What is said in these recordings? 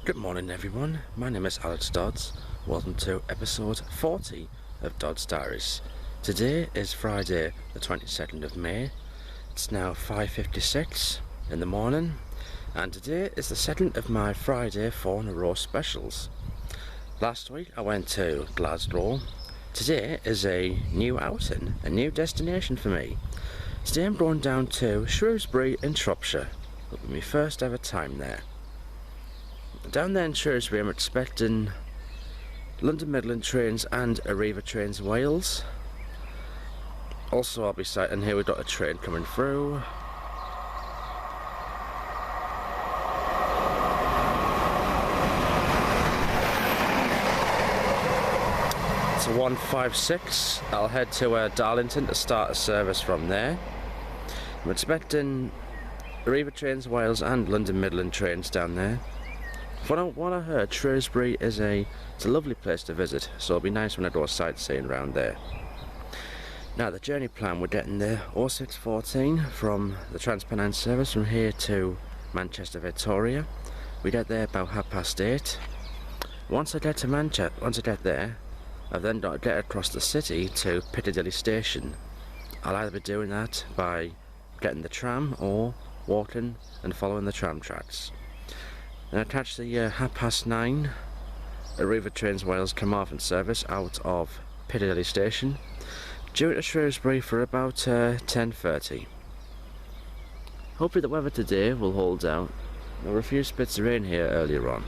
Good morning everyone, my name is Alex Dodds. Welcome to episode 40 of Dodds Diaries. Today is Friday the 22nd of May. It's now 5:56 in the morning and today is the second of my Friday 4 in a row specials. Last week I went to Glasgow. Today is a new outing, a new destination for me. Today I'm going down to Shrewsbury in Shropshire. It'll be my first ever time there. Down there in Shrewsbury I'm expecting London Midland trains and Arriva trains in Wales. Also I'll be sighting here, we've got a train coming through. It's a 156. I'll head to Darlington to start a service from there. I'm expecting Arriva trains in Wales and London Midland trains down there. From what I heard, Shrewsbury is it's a lovely place to visit, so it'll be nice when I go sightseeing around there. Now the journey plan, we're getting there 0614 from the Transpennine service from here to Manchester Victoria. We get there about 8:30. Once I get there, I've then got to get across the city to Piccadilly station. I'll either be doing that by getting the tram or walking and following the tram tracks. Then I catch the 9:30 Arriva Trains Wales Carmarthen service out of Piccadilly station, due to Shrewsbury for about 10:30. Hopefully the weather today will hold out. There were a few spits of rain here earlier on.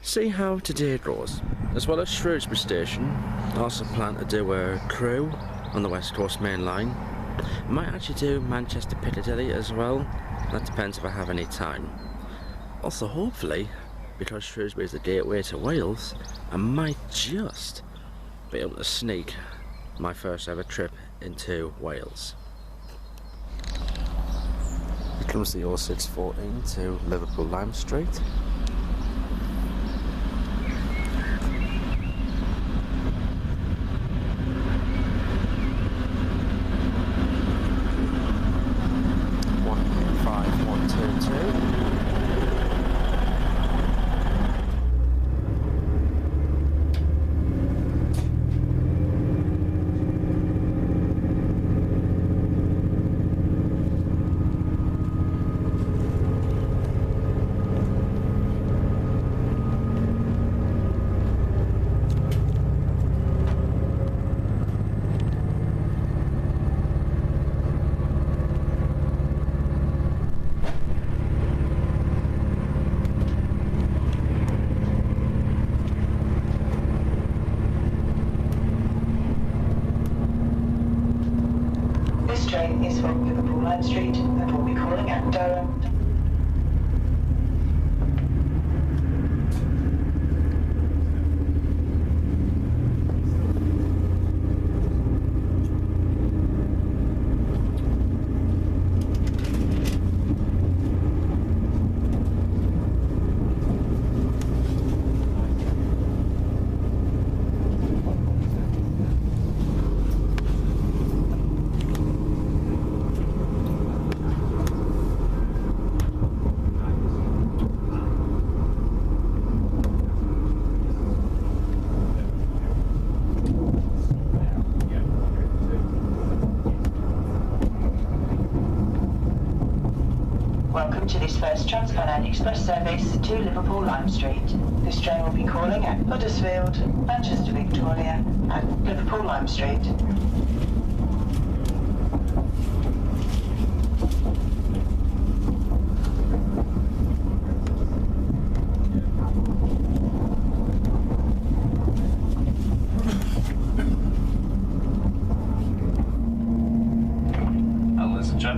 See how today goes. As well as Shrewsbury station, I also plan to do a Crewe on the West Coast Main Line. I might actually do Manchester Piccadilly as well. That depends if I have any time. Also, hopefully, because Shrewsbury is the gateway to Wales, I might just be able to sneak my first ever trip into Wales. Here comes the 0614 to Liverpool Lime Street. Train is from Liverpool Lime Street and will be calling at Durham. Welcome to this first Transpennine Express service to Liverpool Lime Street. This train will be calling at Huddersfield, Manchester Victoria and Liverpool Lime Street.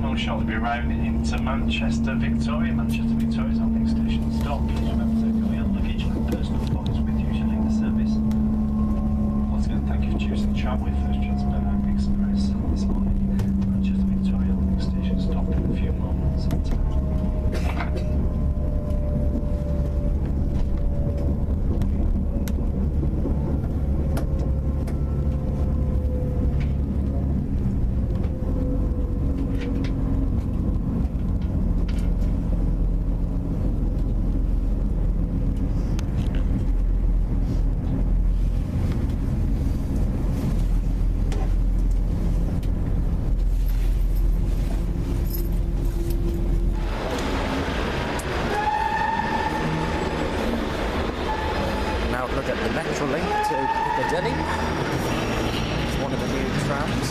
Will shortly be arriving into Manchester Victoria. Manchester Victoria's our next station stop. Please remember to take all your luggage and personal belongings with you during the service. Once again, thank you for choosing to travel with First Transpennine Express this morning. Manchester Victoria, our next station stop in a few moments. to Piccadilly. It's one of the new trams.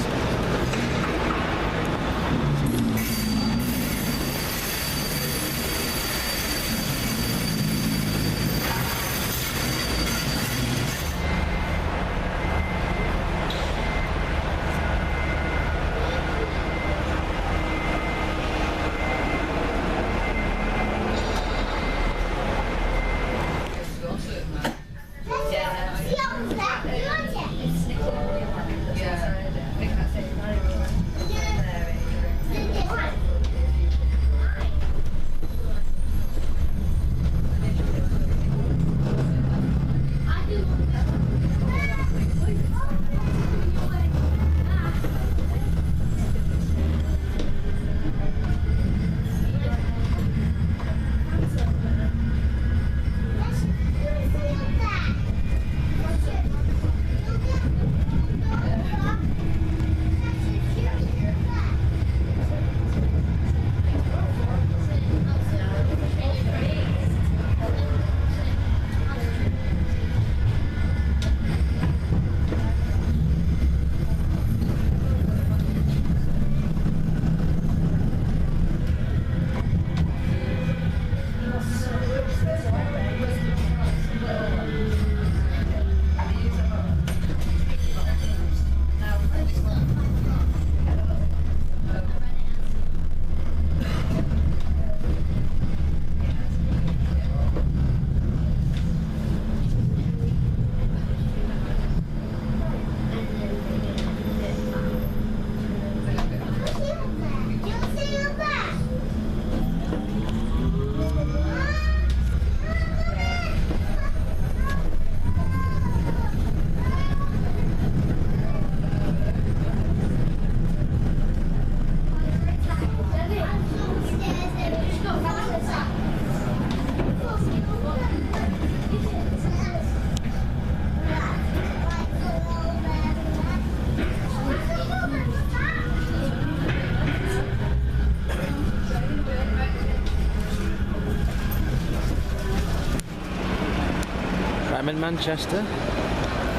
I'm in Manchester.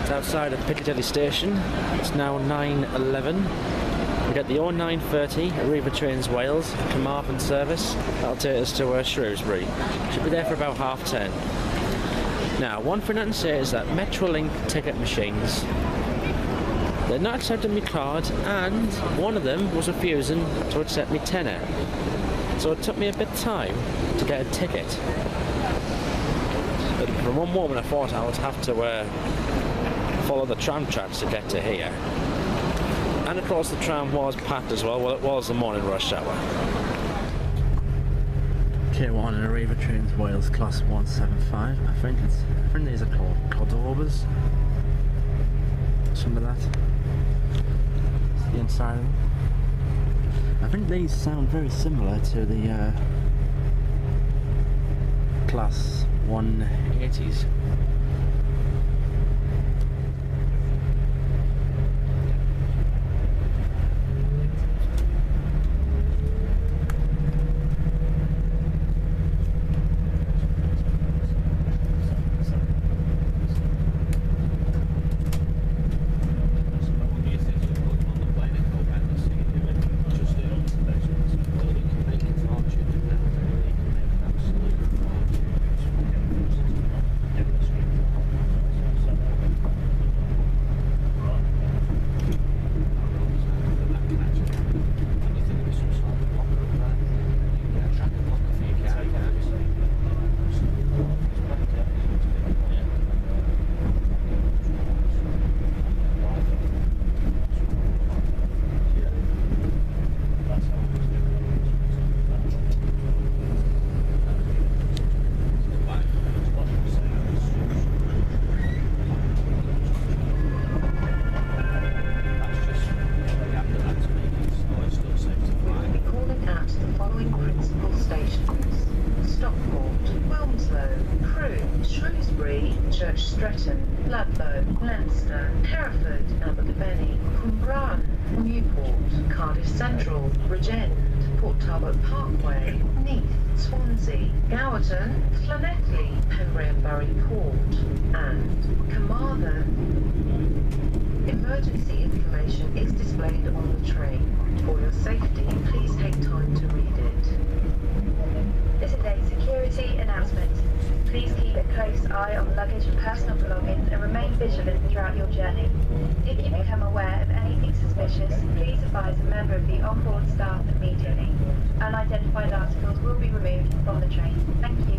It's outside of Piccadilly Station. It's now 9:11. We get the 09:30 Arriva Trains Wales Carmarthen service. That'll take us to Shrewsbury. Should be there for about 10:30. Now, one thing I can say is that metrolink ticket machines, they're not accepting my card, and one of them was refusing to accept me tenner. So it took me a bit of time to get a ticket. But for one moment I thought I would have to follow the tram tracks to get to here. And of course the tram was packed as well. Well, it was the morning rush hour. K1 and Arriva Trains Wales Class 175. I think these are called Cordobas. Some of that. It's the inside of them. I think these sound very similar to the Class 180s. Stockport Talbot Parkway, Neath, Swansea, Gowerton, Llanelli, Pembrey Bury Port, and Carmarthen. Emergency information is displayed on the train. For your safety, please take time to read it. This is a security announcement. Please keep a close eye on luggage and personal belongings and remain vigilant throughout your journey. If you become aware of anything suspicious, please advise a member of the onboard staff immediately. Unidentified articles will be removed from the train. Thank you.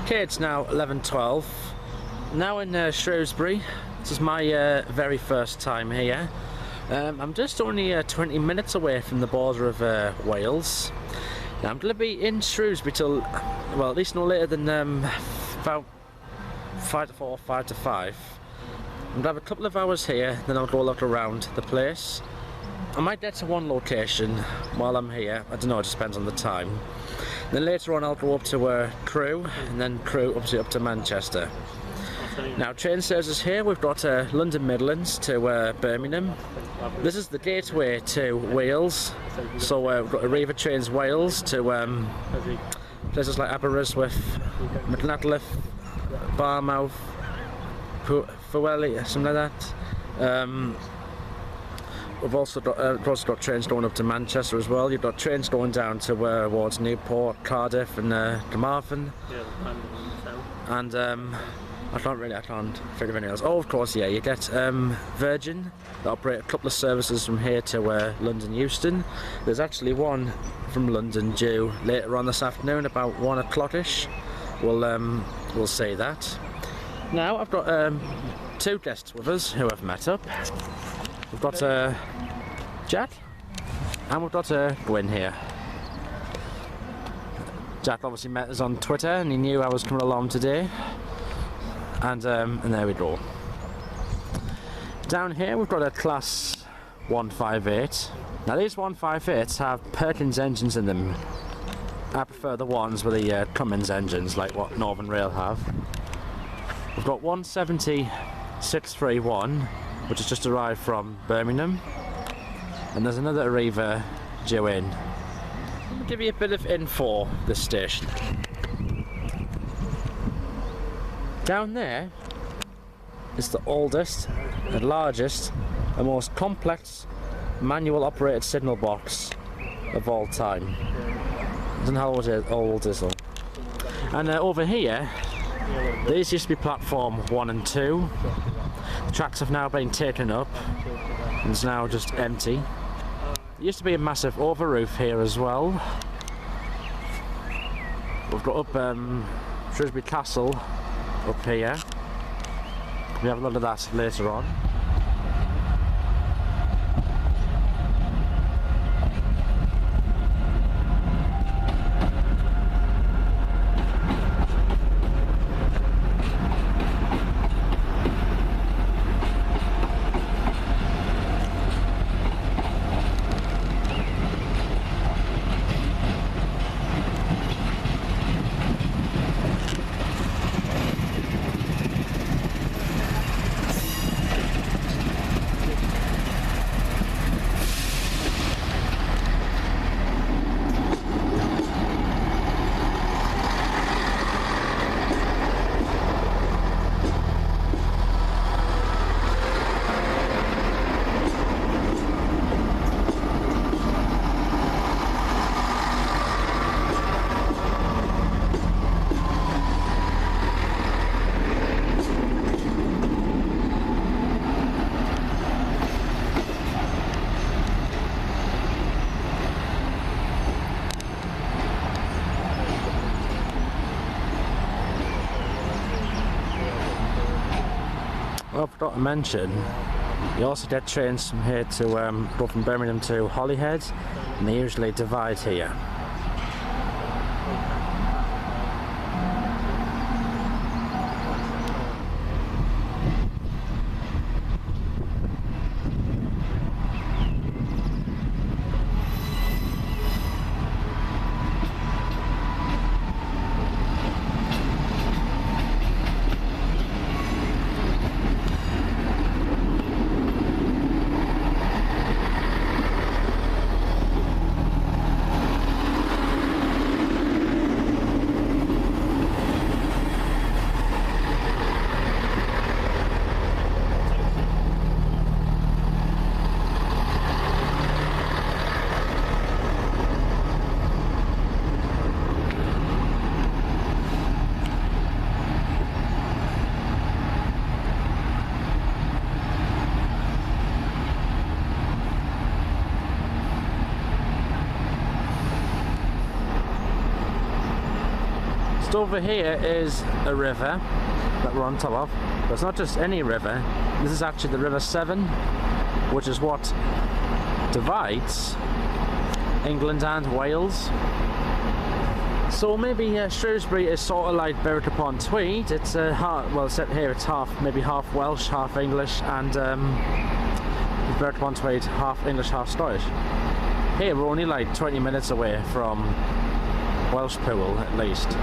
Okay, it's now 11:12. Now in Shrewsbury. This is my very first time here. I'm just only 20 minutes away from the border of Wales. Now I'm going to be in Shrewsbury till, well, at least no later than about 5 to 4, 5 to 5. I'm going to have a couple of hours here, then I'll go look around the place. I might get to one location while I'm here. I don't know, it just depends on the time. Then later on I'll go up to Crewe, and then Crewe obviously up to Manchester. Now train services here, we've got London Midlands to Birmingham. This is the gateway to Wales, so we've got Arriva Trains Wales to places like Aberystwyth, Machynlleth, Bournemouth, Fweli, something like that. We've also got trains going up to Manchester as well. You've got trains going down to towards Newport, Cardiff and Carmarthen. And I can't think of anything else. Oh, of course, yeah, you get Virgin. They operate a couple of services from here to London Euston. There's actually one from London due later on this afternoon, about 1 o'clock-ish. We'll say that. Now I've got two guests with us who have met up. We've got Jack, and we've got Gwyn here. Jack obviously met us on Twitter, and he knew I was coming along today. And there we go. Down here we've got a class 158. Now these 158s have Perkins engines in them. I prefer the ones with the Cummins engines, like what Northern Rail have. We've got 170 631, which has just arrived from Birmingham, and there's another Arriva due in. I'll give you a bit of info this station. Down there is the oldest and largest and most complex manual operated signal box of all time. I don't know how old it is though. And over here, these used to be platform 1 and 2. The tracks have now been taken up and it's now just empty. There used to be a massive over roof here as well. We've got up Shrewsbury Castle up here. We have a lot of that later on. I forgot to mention, you also get trains from here to go from Birmingham to Holyhead, and they usually divide here. Just over here is a river that we're on top of, but it's not just any river. This is actually the River Severn, which is what divides England and Wales. So maybe Shrewsbury is sort of like Berwick upon Tweed. It's well, set here it's maybe half Welsh, half English, and Berwick upon Tweed half English, half Scottish. Here we're only like 20 minutes away from Welsh Pool at least.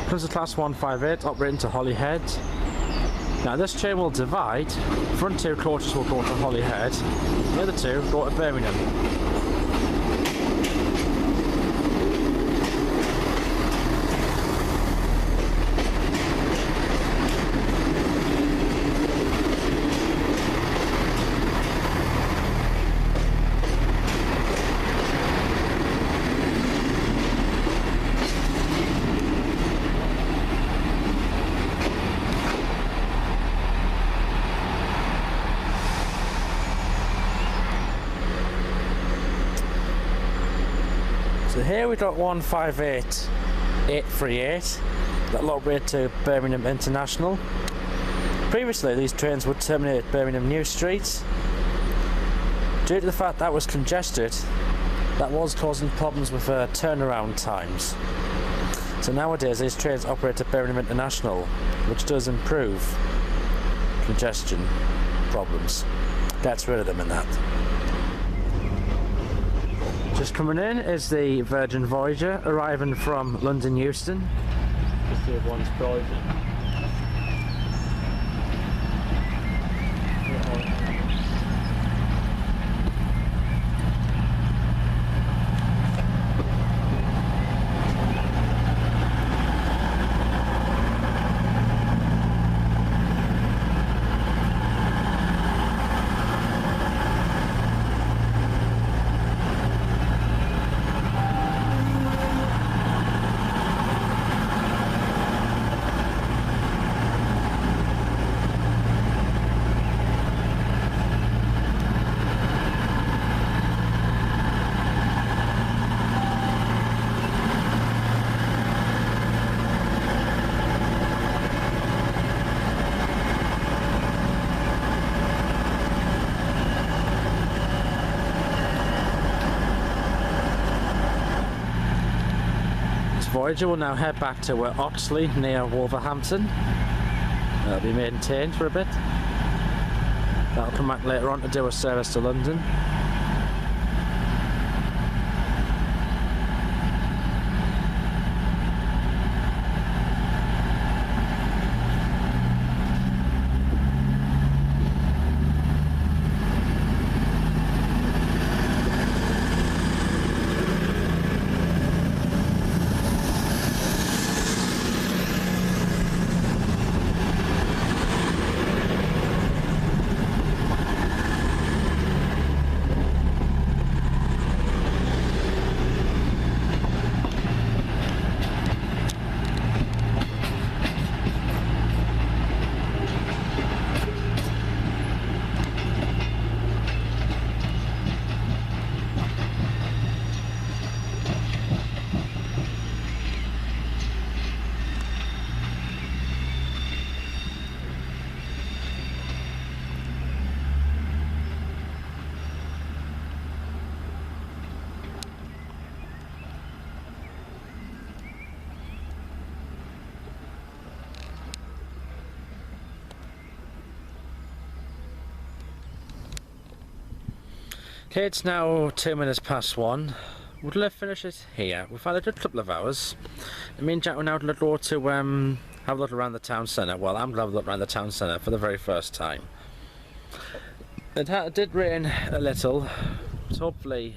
Comes the Class 158 operating to Holyhead. Now this train will divide. Front two coaches will go to Holyhead, the other two go to Birmingham. So here we got 158 838 that will operate to Birmingham International. Previously these trains would terminate at Birmingham New Street. Due to the fact that was congested, that was causing problems with turnaround times. So nowadays these trains operate to Birmingham International, which does improve congestion problems. Gets rid of them in that. Just coming in is the Virgin Voyager arriving from London Euston. Just see if one's private. Voyager will now head back to Oxley near Wolverhampton. It'll be maintained for a bit. That'll come back later on to do a service to London. Okay, it's now 2 minutes past 1. We'll finish it here. We've had a good couple of hours. Me and Jack were now to go to have a look around the town centre. Well, I'm going to have a look around the town centre for the very first time. It did rain a little, but hopefully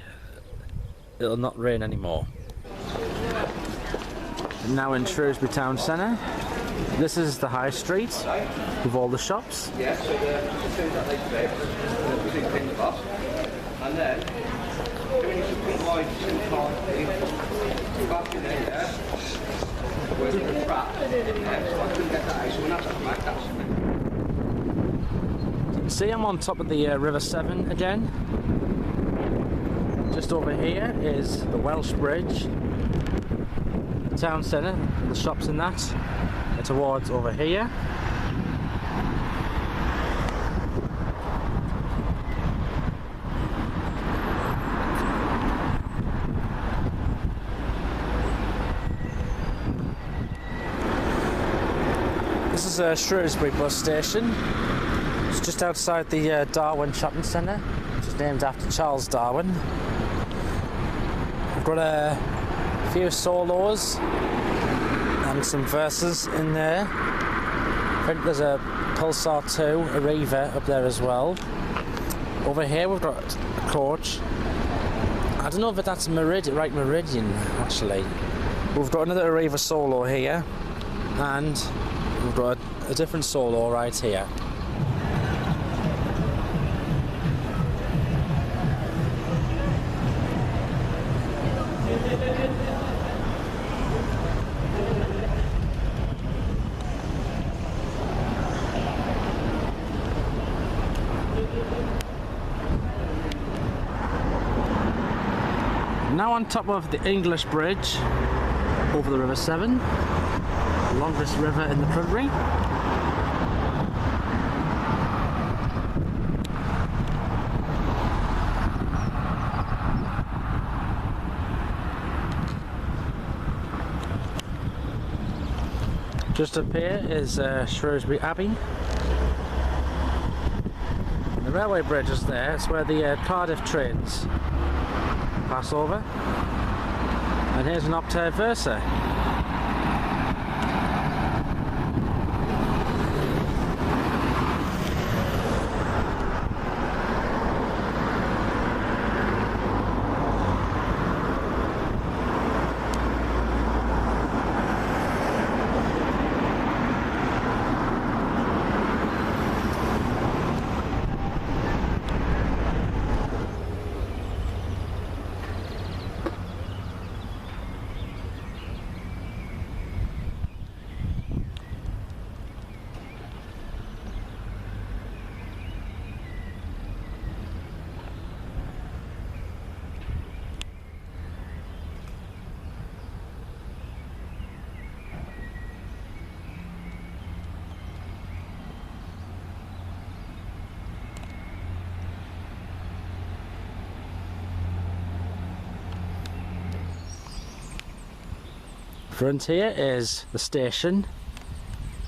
it'll not rain anymore. Now in Shrewsbury town centre. This is the high street with all the shops. Yeah, so and then, when you put my 2 cars back in there, where's the trap? So I couldn't get that out, so when that's come back, that's See, I'm on top of the River Severn again. Just over here is the Welsh Bridge, the town centre, the shops and that. Towards over here. This is a Shrewsbury bus station. It's just outside the Darwin shopping centre, which is named after Charles Darwin. I've got a few solos and some verses in there. I think there's a Pulsar 2, a Reaver up there as well. Over here we've got a coach. I don't know if that's Meridian actually. We've got another Reaver solo here, and we've got a different solo right here. Now on top of the English Bridge over the River Severn, the longest river in the country. Just up here is Shrewsbury Abbey. The railway bridge is there. It's where the Cardiff trains pass over. And here's an Optare Versa. Front here is the station,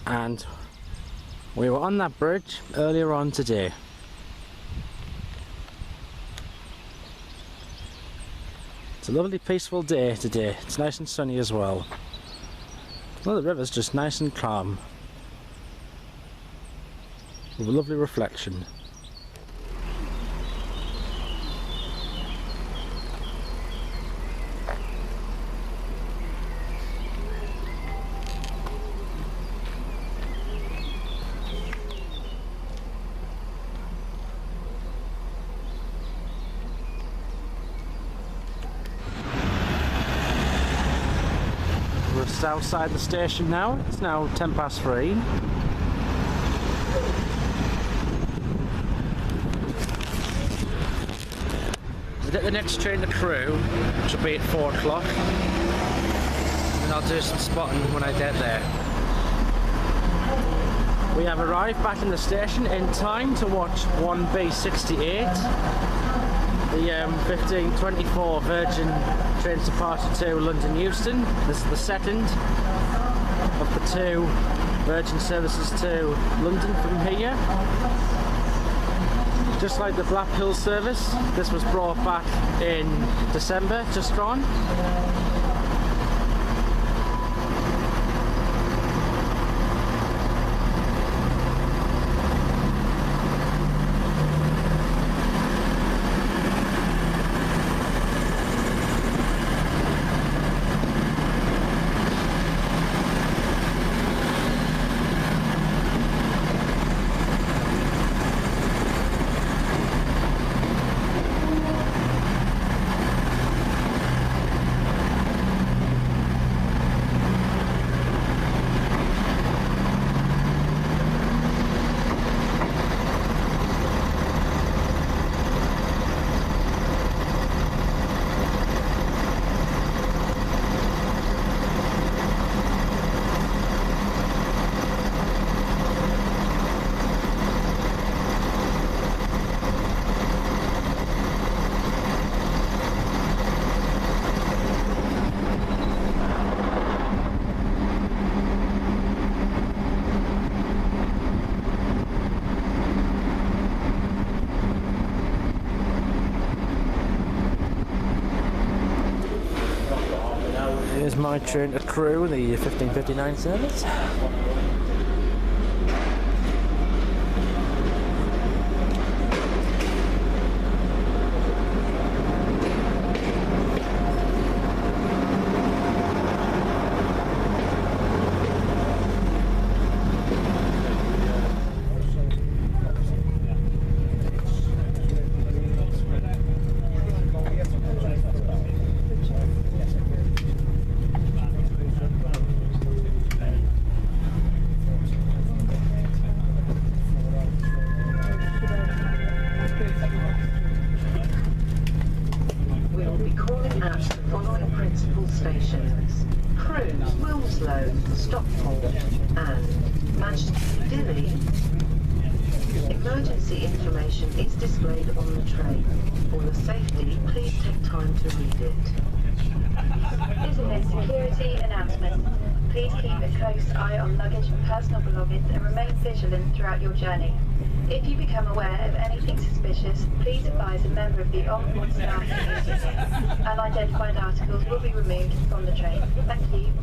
and we were on that bridge earlier on today. It's a lovely peaceful day today. It's nice and sunny as well. Well, the river's just nice and calm, with a lovely reflection. We're just outside the station now. It's now 3:10. We'll get the next train to Crewe, which will be at 4 o'clock. And I'll do some spotting when I get there. We have arrived back in the station in time to watch 1B68. The 1524 Virgin trains departure to London Euston. This is the second of the 2 Virgin services to London from here. Just like the Blackpool service, this was brought back in December, just gone. Here's my train to Crewe, the 1559 service. and Manchester Piccadilly. Emergency information is displayed on the train. For your safety, please take time to read it. This is a security announcement. Please keep a close eye on luggage and personal belongings and remain vigilant throughout your journey. If you become aware of anything suspicious, please advise a member of the onboard staff immediately. Unidentified articles will be removed from the train. Thank you.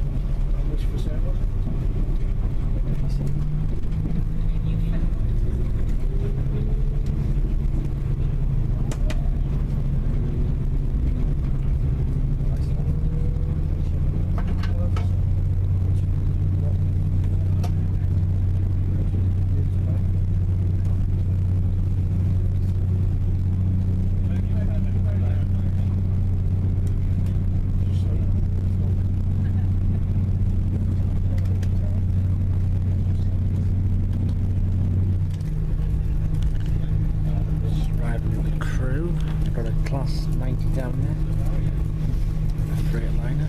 Class 90 down there, a Freightliner.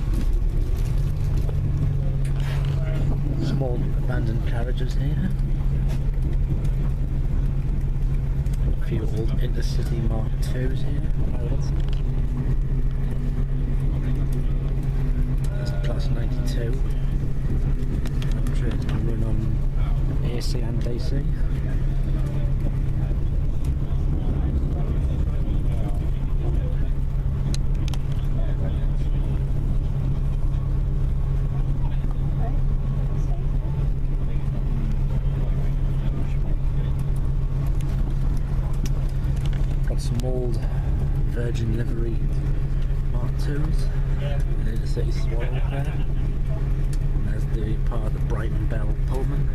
Small abandoned carriages here. A few old intercity Mark IIs here. There's Class 92. 2. That train can run on AC and DC. Got some old Virgin livery Mark IIs. The City Swallow there. And there's the part of the Brighton Bell Pullman.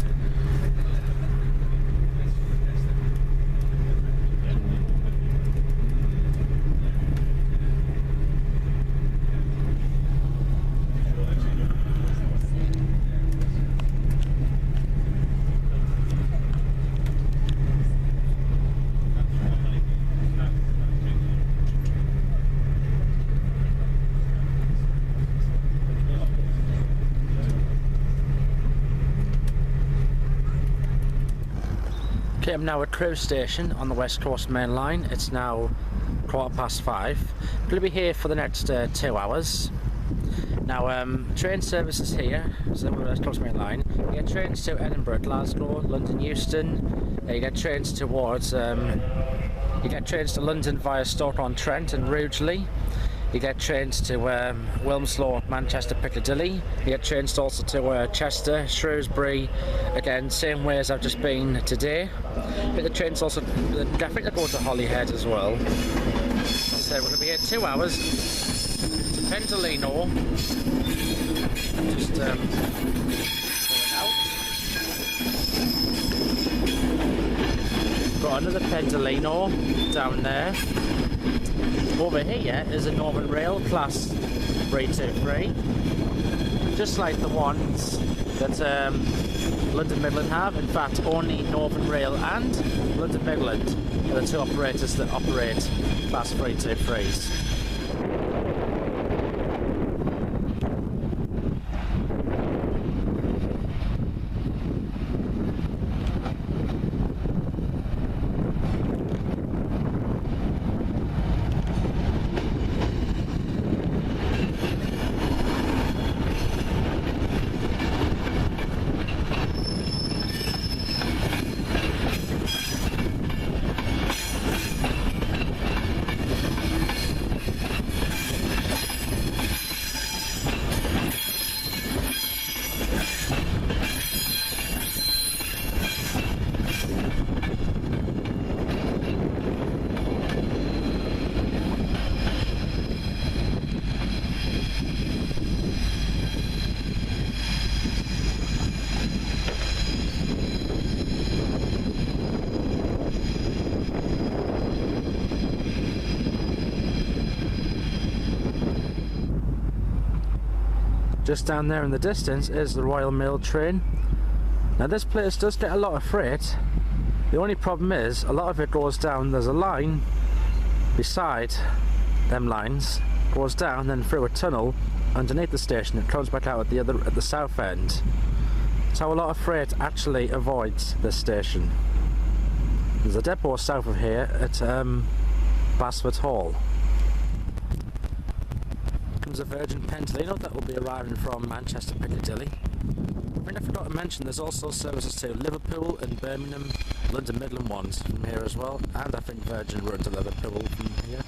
Okay, I'm now at Crewe station on the West Coast Main Line. It's now 5:15. I'm going to be here for the next 2 hours. Now, train services here, so the West Coast Main Line. You get trains to Edinburgh, Glasgow, London, Euston. You get trains towards, you get trains to London via Stoke-on-Trent and Rugeley. You get trains to Wilmslow, Manchester Piccadilly. You get trains also to Chester, Shrewsbury, again same way as I've just been today. But the trains also, I think they go to Holyhead as well. So we're going to be here 2 hours to Pendolino. Just going out. Got another Pendolino down there. Over here is a Northern Rail Class 323, just like the ones that London Midland have. In fact, only Northern Rail and London Midland are the two operators that operate Class 323s. Just down there in the distance is the Royal Mail train. Now this place does get a lot of freight. The only problem is a lot of it goes down. There's a line beside them lines, goes down then through a tunnel underneath the station. It comes back out at the south end. That's how a lot of freight actually avoids this station. There's a depot south of here at Basford Hall. Comes a Virgin Pendolino that will be arriving from Manchester Piccadilly. I think I forgot to mention there's also services to Liverpool and Birmingham, London Midland ones from here as well, and I think Virgin run to Liverpool from here.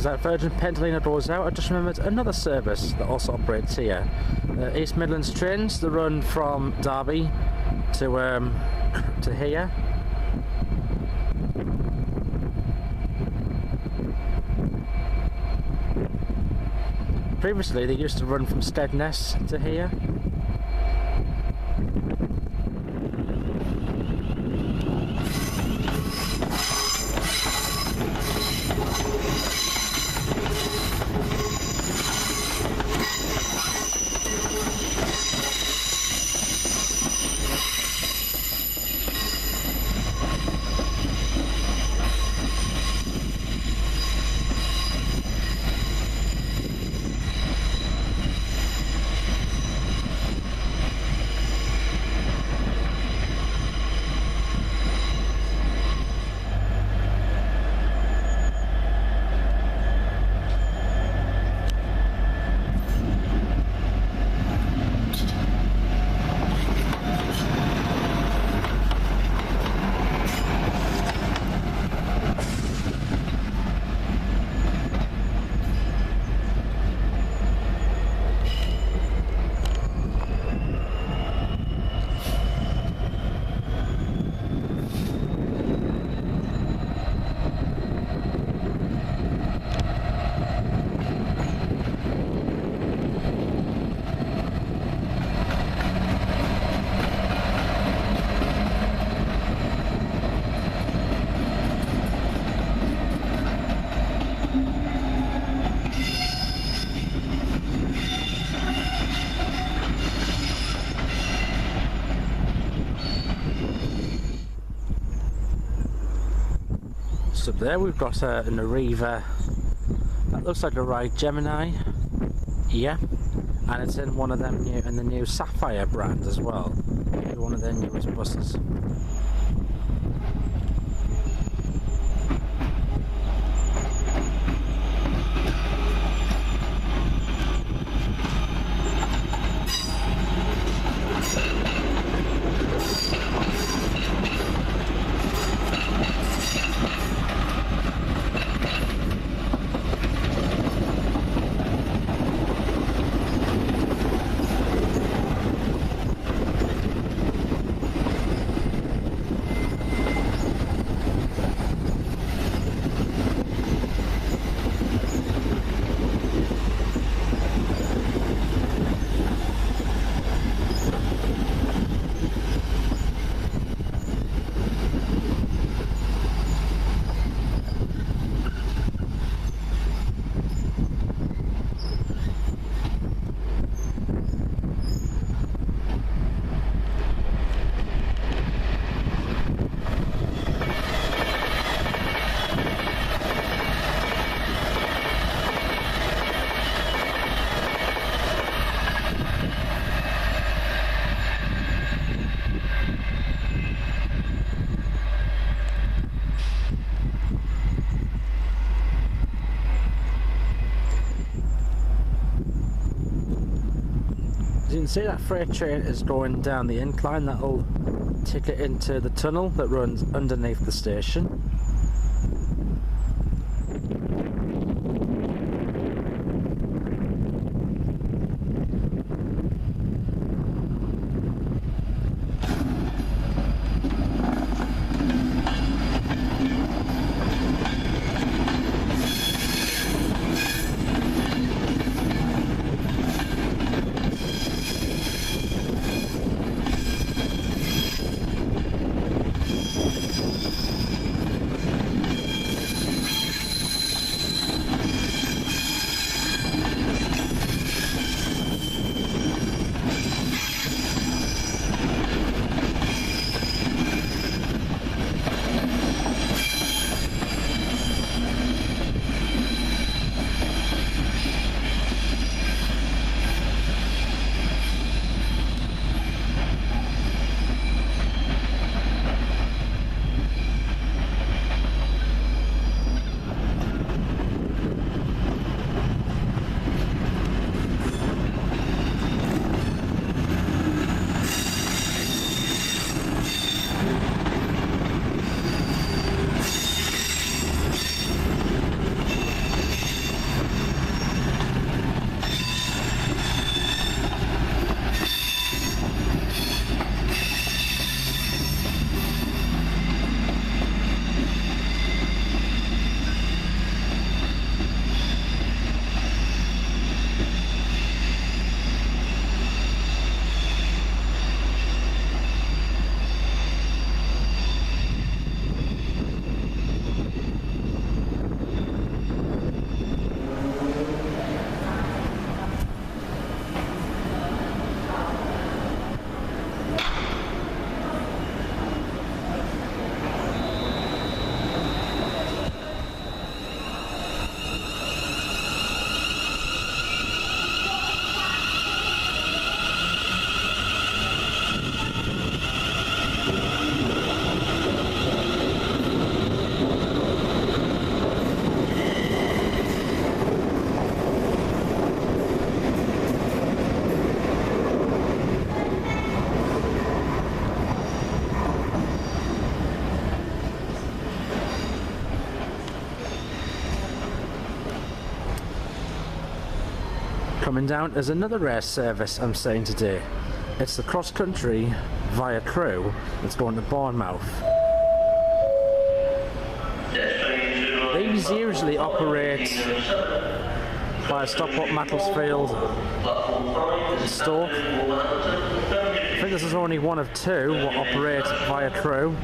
As that Virgin Pentalina doors out, I just remembered another service that also operates here. East Midlands trains, that run from Derby to here. Previously they used to run from Steadness to here. Up there we've got an Arriva that looks like a Ride Gemini, yeah, and it's in one of them new, in the new Sapphire brand as well, one of their newest buses. As you can see, that freight train is going down the incline. That'll take it into the tunnel that runs underneath the station. Coming down, there's another rare service I'm saying today. It's the CrossCountry via Crewe that's going to Bournemouth. These usually operate via stop at Macclesfield and Stoke. I think this is only one of two that operate via Crewe.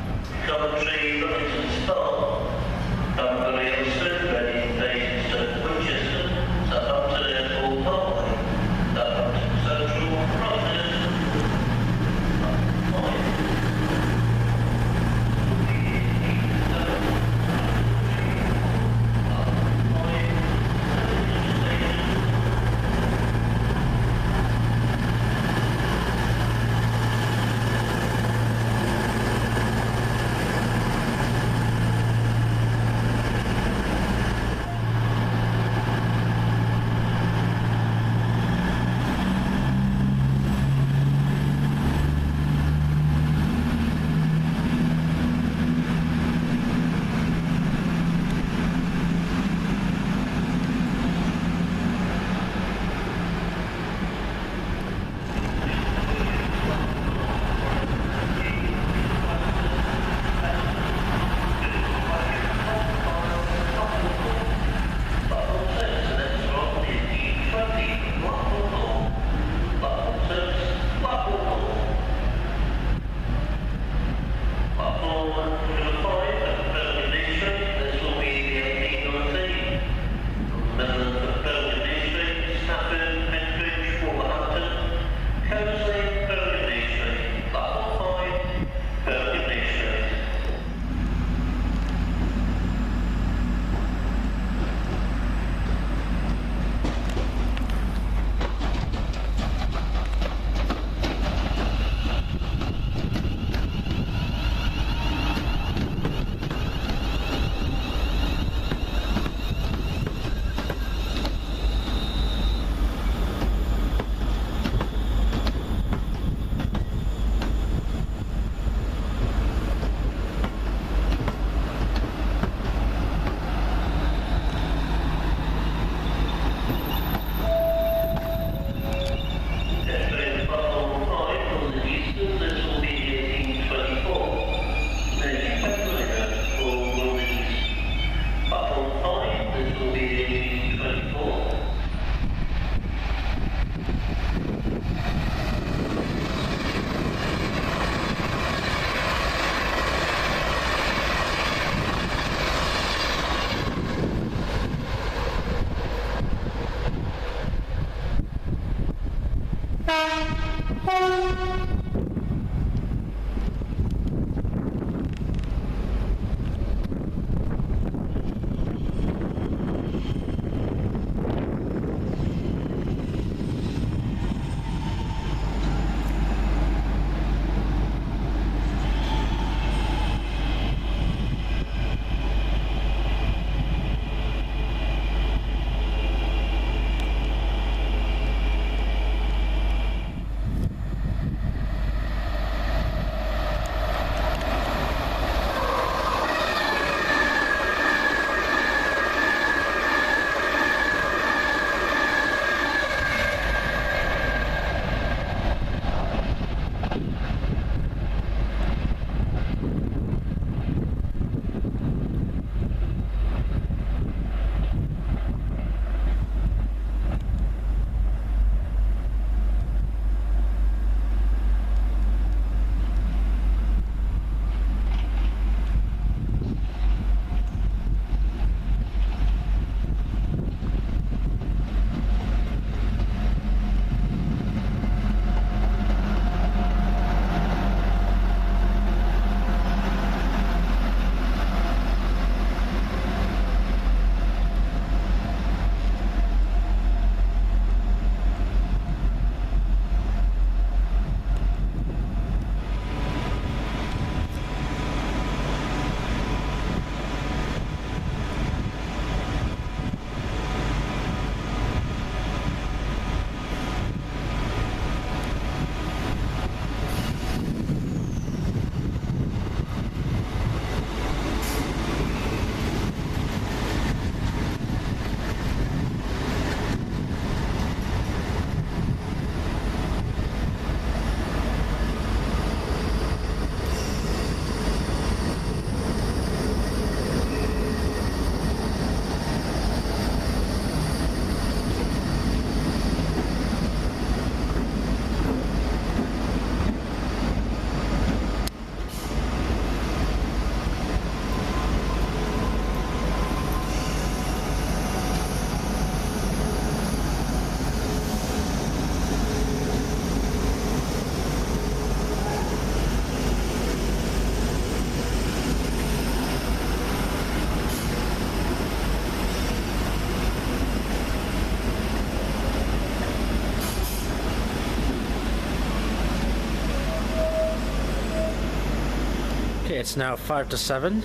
it's now 5 to 7.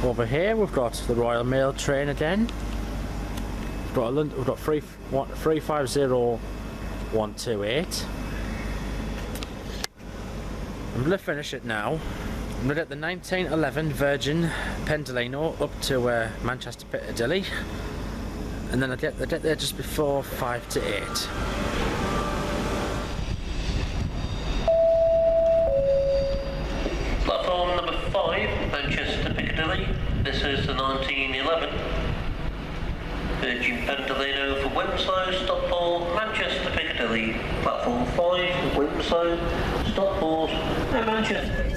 Over here we've got the Royal Mail train again. We've got 350128. I'm going to finish it now. I'm going to get the 1911 Virgin Pendolino up to Manchester Piccadilly, and then I get there just before 5 to 8. Platform number 5, Manchester Piccadilly. This is the 1911 Virgin Pendolino for Winslow, Stockport, Manchester Piccadilly. Platform 5, Winslow, Stockport, and Manchester.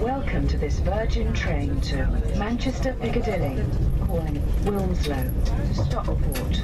Welcome to this Virgin train to Manchester Piccadilly, calling Wilmslow, Stockport.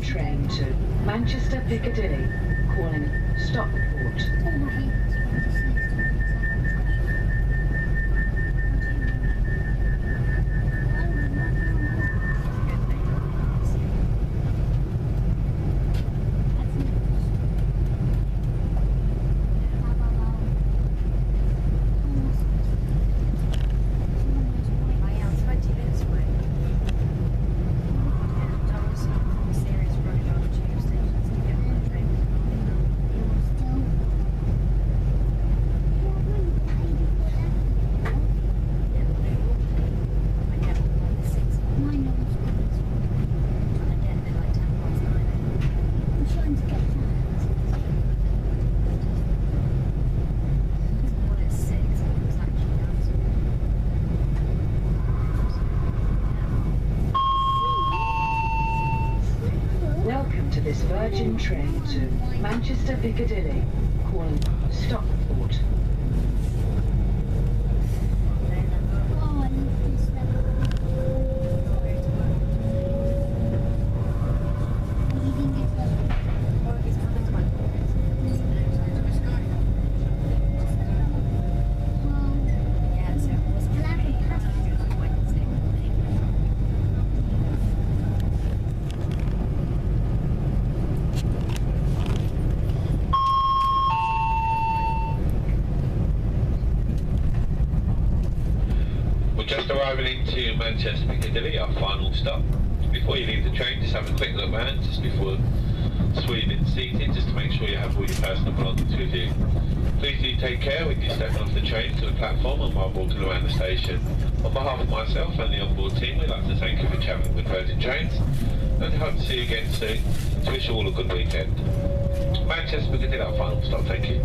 Train to Manchester Piccadilly, calling Stockport. This Virgin train to Manchester Piccadilly, calling Stockport. Just arriving into Manchester Piccadilly, our final stop. Before you leave the train, just have a quick look around just before sweeping seating, just to make sure you have all your personal belongings with you. Please do take care when you're stepping off the train to the platform and while walking around the station. On behalf of myself and the onboard team, we'd like to thank you for travelling with Virgin Trains and hope to see you again soon. To wish you all a good weekend. Manchester Piccadilly, our final stop. Thank you.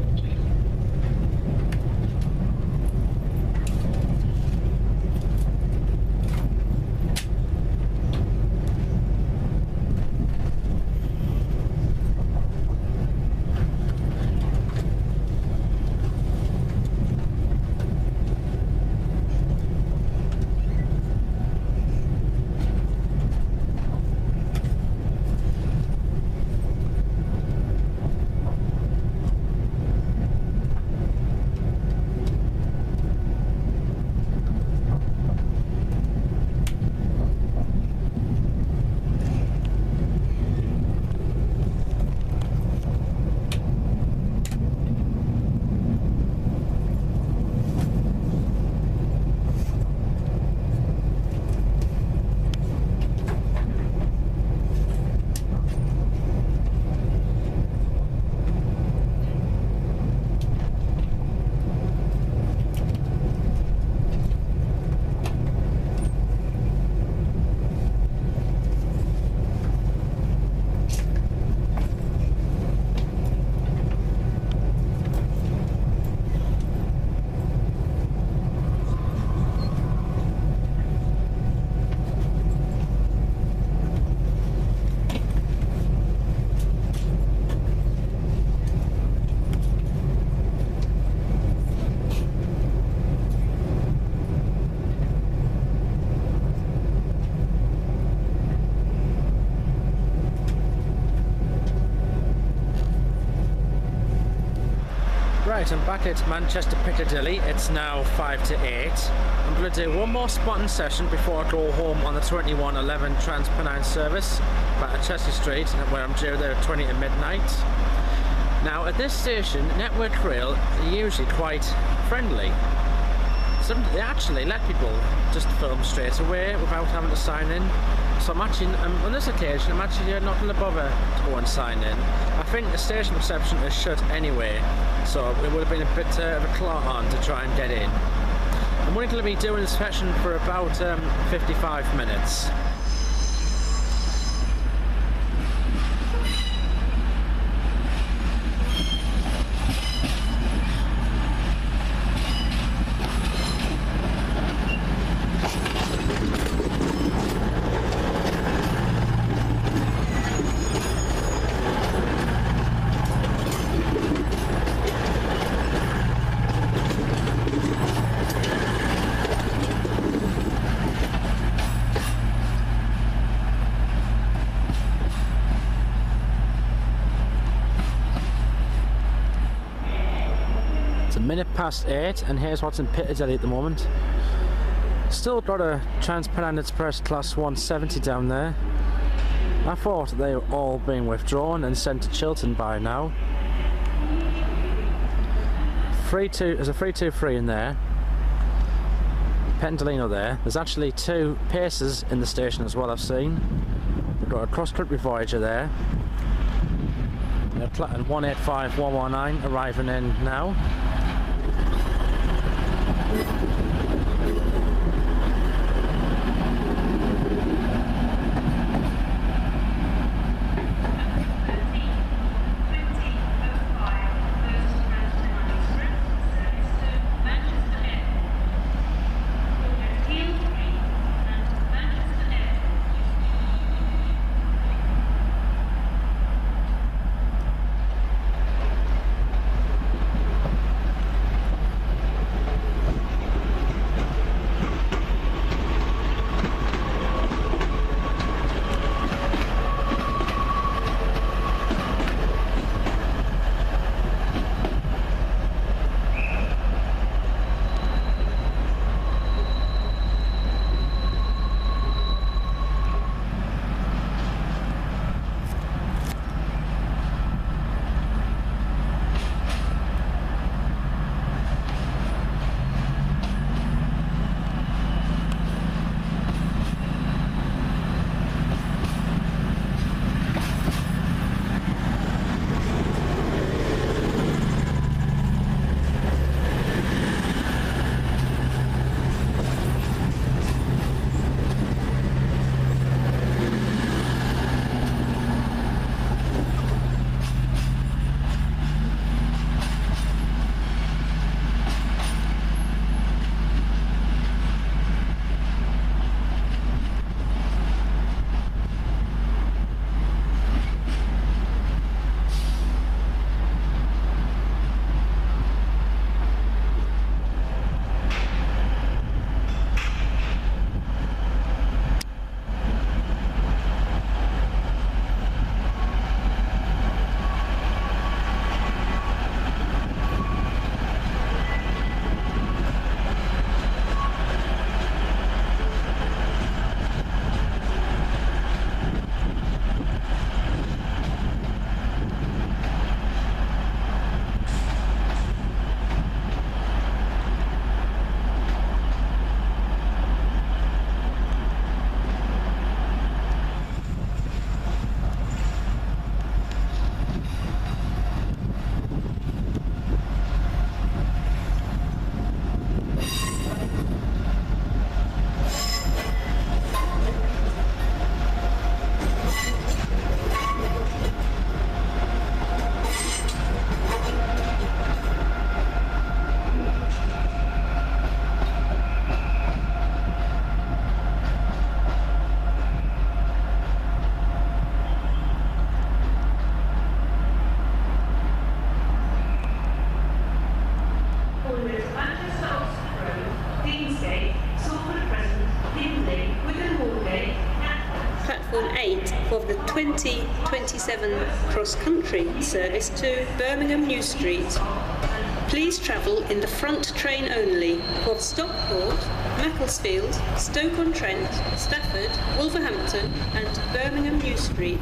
Right, I'm back at Manchester Piccadilly. It's now 5 to 8. I'm going to do one more spotting session before I go home on the 2111 Transpennine service back at Chelsea Street, where I'm due there at 20 to midnight. Now, at this station, Network Rail are usually quite friendly. They actually let people just film straight away without having to sign in. So I'm actually, on this occasion, I'm actually not going to bother to go and sign in. I think the station reception is shut anyway, so it would have been a bit of a clot on to try and get in. I'm only going to be doing this session for about 55 minutes. Minute past 8, and here's what's in Piccadilly at the moment. Still got a Transpennine Express Class 170 down there. I thought they were all being withdrawn and sent to Chiltern by now. There's a 323 in there. Pendolino there. There's actually 2 Pacers in the station as well, I've seen. We've got a CrossCountry Voyager there. And 185 119 arriving in now. Platform 8 of the 2027 CrossCountry service to Birmingham New Street. Please Please travel in the front train only for Stockport, Macclesfield, Stoke-on-Trent, Stafford, Wolverhampton and Birmingham New Street.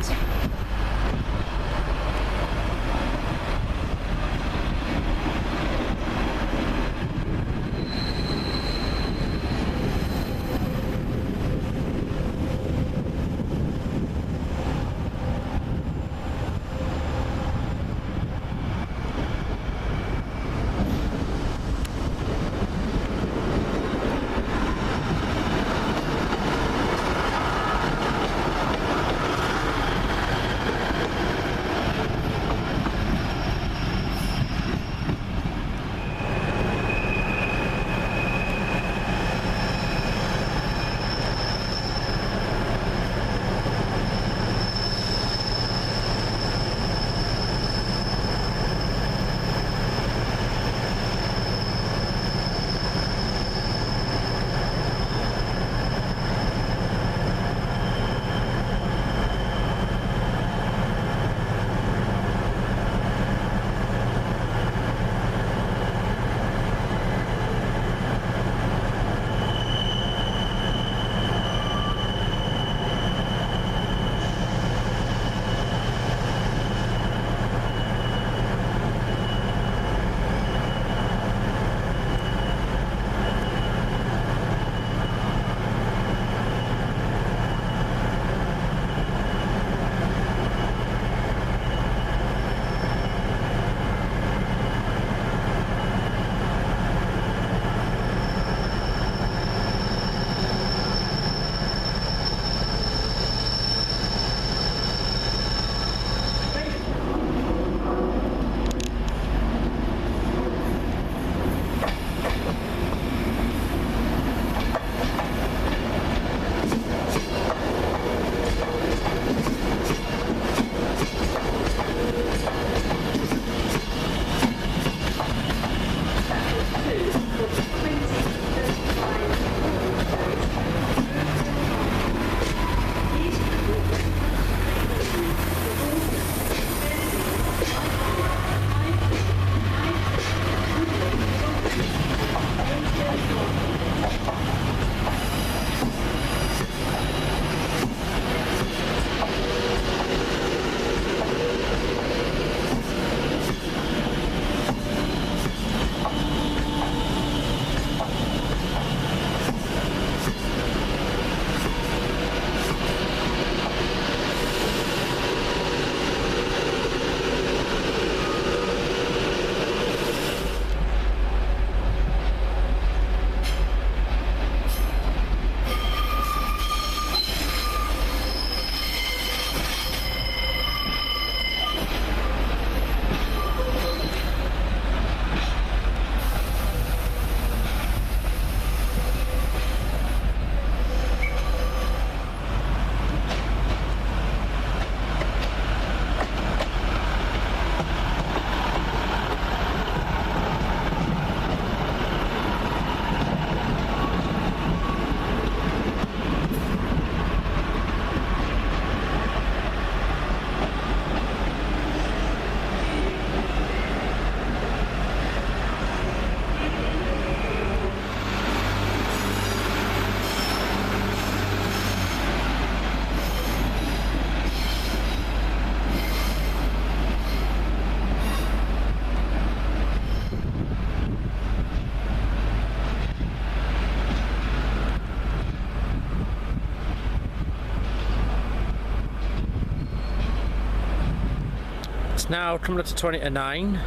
It's now coming up to 20 to 9.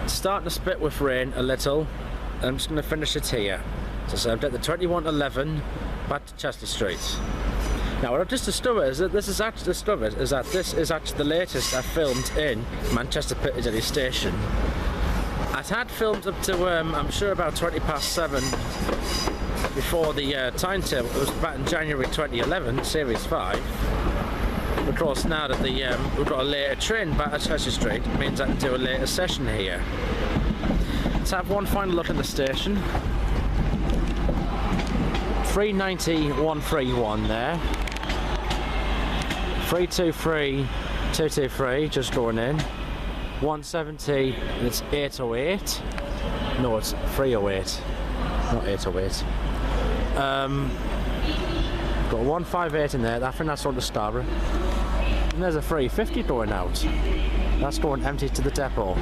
It's starting to spit with rain a little. And I'm just going to finish it here. So I've got the 2111 back to Chester Street. Now what I've just discovered is that this is actually the latest I've filmed in Manchester Piccadilly station. I'd had filmed up to I'm sure about 7:20 before the timetable. It was back in January 2011, Series 5. Of course, now that we've got a later train back at Chester Street, it means I can do a later session here. Let's have one final look at the station. 390-131 there. 323-223 just going in. 170 and it's 808. No, it's 308, not 808. Got a 158 in there. I think that's on the Starbury. And there's a 350 going out. That's going empty to the depot.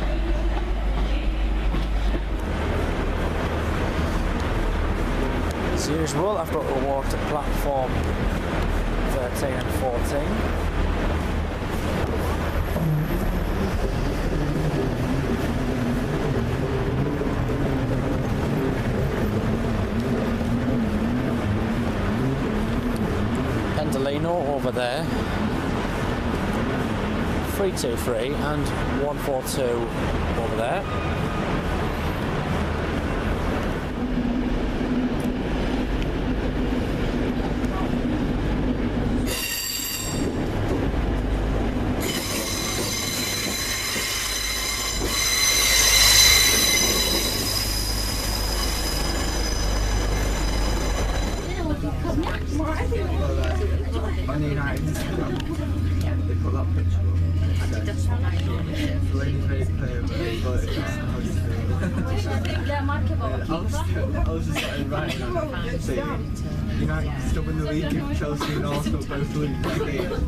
As usual, I've got to walk to platform 13 and 14. Over there, 323 and 142 over there. On the United, they put that picture up. I was just like writing on it, saying United still win the league if Chelsea and Arsenal both lose.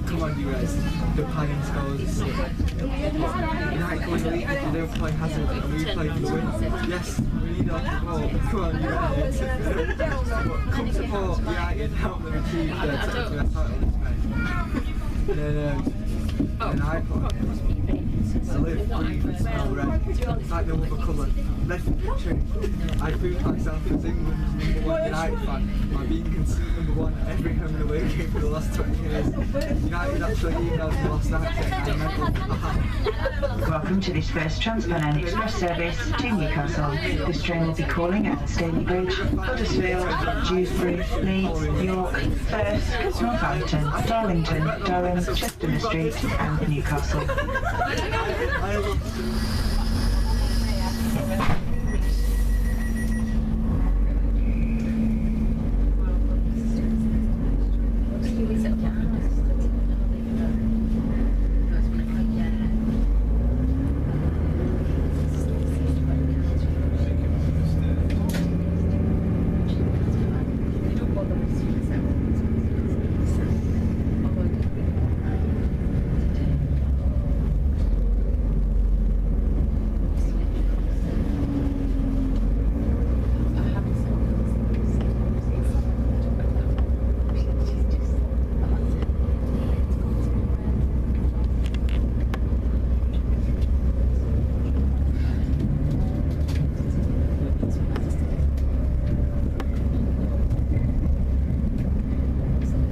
Come on, you guys, the playing scores. United can win the league if they don't play Hazard and we play for the win. Yes, we need our support. Come on, United. Come support United and help them achieve their title this May. And I put I live, breathe and smell red. It's like no other colour. Red for picture. I prove myself as England's #1 United fan by being considered #1 at every home and away game for the last 20 years. United actually emailed me last night saying I meant Welcome to this first Transcontinental Express service to Newcastle. This train will be calling at Stalybridge, Huddersfield, Shrewsbury, Leeds, York, Firth, Northampton, Darlington, Durham, Chester Street and Newcastle.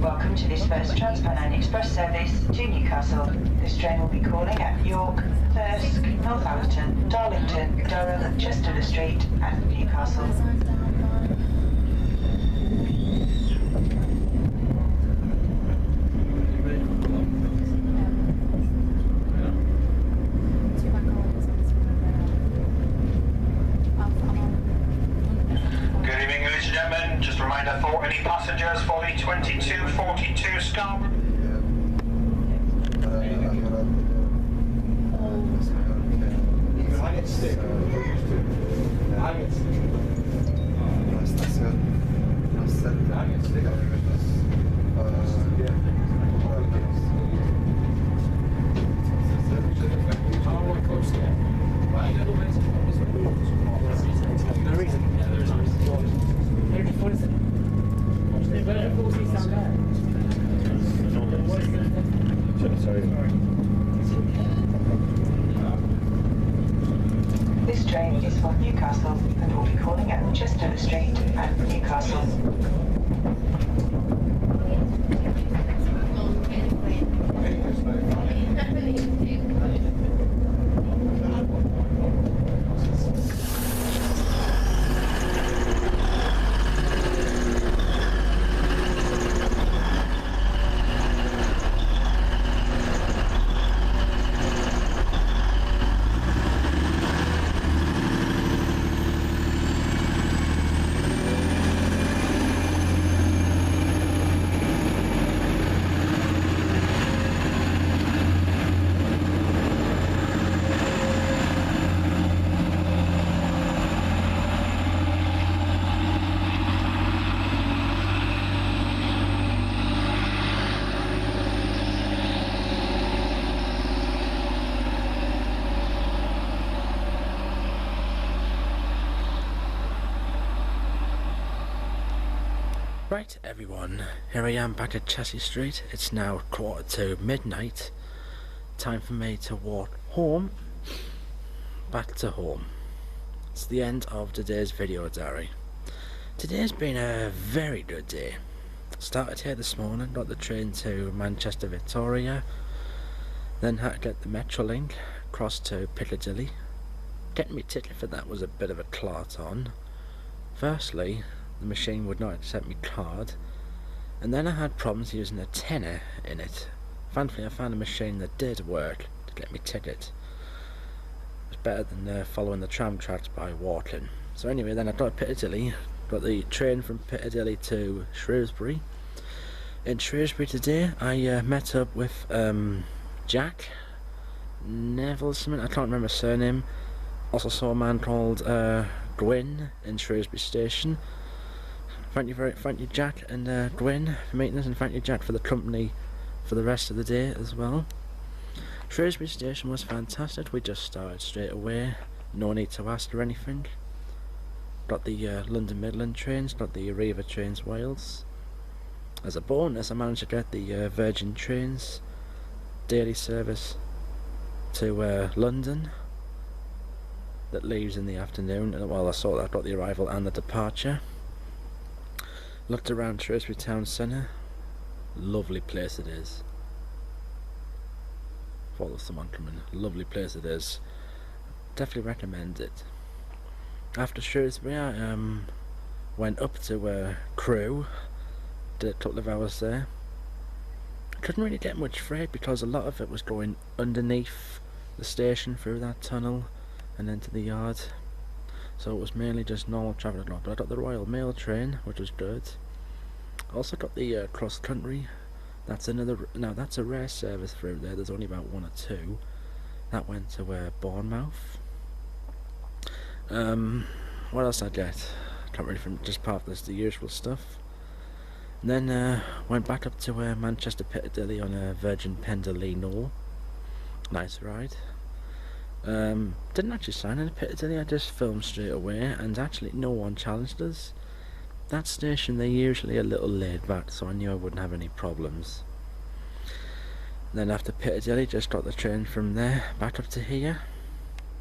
Welcome to this first Transcontinental Express service to Newcastle. This train will be calling at York, Thirsk, Northampton, Darlington, Durham, Chester Street and Newcastle. Just a reminder for any passengers for the 2242 Scarborough. This train is for Newcastle and will be calling at Chester Street and Newcastle. Right everyone, here I am back at Chelsea Street. It's now midnight. Time for me to walk home. Back to home. It's the end of today's video diary. Today's been a very good day. Started here this morning, got the train to Manchester Victoria, then had to get the metrolink across to Piccadilly. Getting me ticket for that was a bit of a clot on. Firstly, the machine would not accept me card, and then I had problems using a tenner in it. Thankfully I found a machine that did work to get me ticket. It was better than following the tram tracks by walking. So anyway, then I got Piccadilly, got the train from Piccadilly to Shrewsbury. In Shrewsbury today I met up with Jack Newell, something, I can't remember his surname. Also saw a man called Gwyn in Shrewsbury Station. Thank you Jack and Gwyn for meeting us, and thank you Jack for the company for the rest of the day as well. Shrewsbury Station was fantastic. We just started straight away, no need to ask or anything. Got the London Midland trains, got the Arriva trains Wales. As a bonus I managed to get the Virgin trains daily service to London that leaves in the afternoon, and while I saw that I got the arrival and the departure. Looked around Shrewsbury Town Centre. Lovely place it is. Follow someone coming. Lovely place it is. Definitely recommend it. After Shrewsbury I went up to Crewe. Did a couple of hours there. Couldn't really get much freight because a lot of it was going underneath the station through that tunnel and into the yard. So it was mainly just normal traffic. But I got the Royal Mail train, which was good. Also got the CrossCountry. That's that's a rare service through there. There's only about one or two. That went to Bournemouth. What else did I get? Can't really from just part of this, the usual stuff. And then went back up to Manchester Piccadilly on a Virgin Pendolino. Nice ride. Didn't actually sign in Piccadilly, I just filmed straight away, and actually no one challenged us. That station, they're usually a little laid back, so I knew I wouldn't have any problems. Then after Piccadilly, just got the train from there back up to here.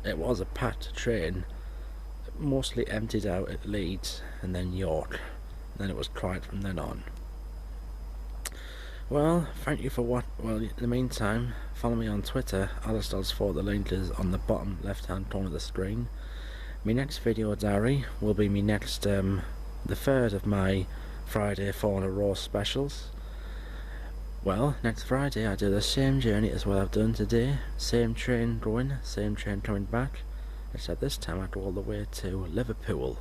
It was a packed train, mostly emptied out at Leeds and then York. Then it was quiet from then on. Well, thank you for what. Well, in the meantime, follow me on Twitter, Alistair's4. The link is on the bottom left hand corner of the screen. My next video diary will be me next, the third of my Friday 4 in a row specials. Well, next Friday I do the same journey as what I've done today. Same train going, same train coming back. Except this time I go all the way to Liverpool.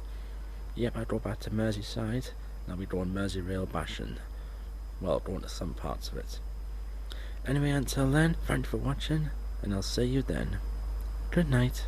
Yep, I go back to Merseyside, and I'll be going Merseyrail bashing. Well, going to some parts of it. Anyway, until then, thank you for watching, and I'll see you then. Good night.